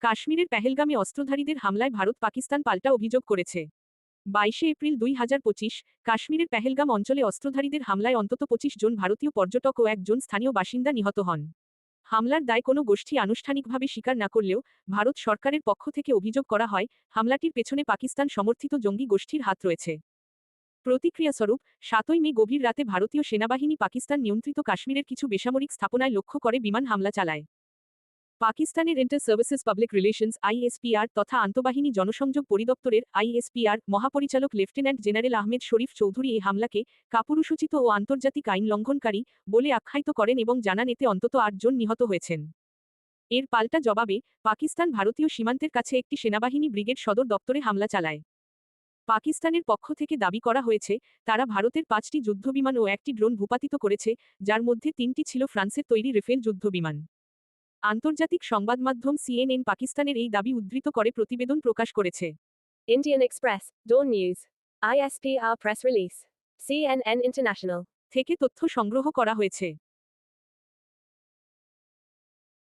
কাশ্মীরের পেহেলগামে অস্ত্রধারীদের হামলায় ভারত পাকিস্তান পাল্টা অভিযোগ করেছে। 22 এপ্রিল 2025 কাশ্মীরের পেহেলগাম অঞ্চলে অস্ত্রধারীদের হামলায় অন্তত 25 জন ভারতীয় পর্যটক ও একজন স্থানীয় বাসিন্দা নিহত হন। হামলার দায় কোনো গোষ্ঠী আনুষ্ঠানিকভাবে স্বীকার না করলেও ভারত সরকারের পক্ষ থেকে অভিযোগ করা হয় হামলাটির পেছনে পাকিস্তান সমর্থিত জঙ্গি গোষ্ঠীর হাত রয়েছে। প্রতিক্রিয়াস্বরূপ 7 মে গভীর রাতে ভারতীয় সেনাবাহিনী পাকিস্তান নিয়ন্ত্রিত কাশ্মীরের কিছু বেসামরিক স্থাপনায় লক্ষ্য করে বিমান হামলা চালায়। পাকিস্তানের inter services public relations ISPR তথা আন্তঃবাহিনী জনসংযোগ পরিদপ্তরের আইএসপিআর মহাপরিচালক লেফটেন্যান্ট জেনারেল আহমেদ শরীফ চৌধুরী এই হামলাকে কাপুরুষোচিত ও আন্তর্জাতিক আইন লঙ্ঘনকারী বলে আখ্যায়িত করেন এবং জানান এতে অন্তত 8 জন নিহত হয়েছেন। এর পাল্টা জবাবে পাকিস্তান ভারতীয় সীমান্তের কাছে একটি সেনাবাহিনী ব্রিগেড সদর দপ্তরে হামলা চালায়। পাকিস্তানের পক্ষ থেকে দাবি করা হয়েছে তারা ভারতের 5টি যুদ্ধবিমান ও একটি ড্রোন ভূপাতিত করেছে, যার মধ্যে 3টি ছিল ফ্রান্সের তৈরি রেফেল যুদ্ধবিমান। আন্তর্জাতিক সংবাদমাধ্যম সিএনএন পাকিস্তানের এই দাবি উদ্ধৃত করে প্রতিবেদন প্রকাশ করেছে। Indian Express, Dawn News. ISPR press release. CNN International. থেকে তথ্য সংগ্রহ করা হয়েছে।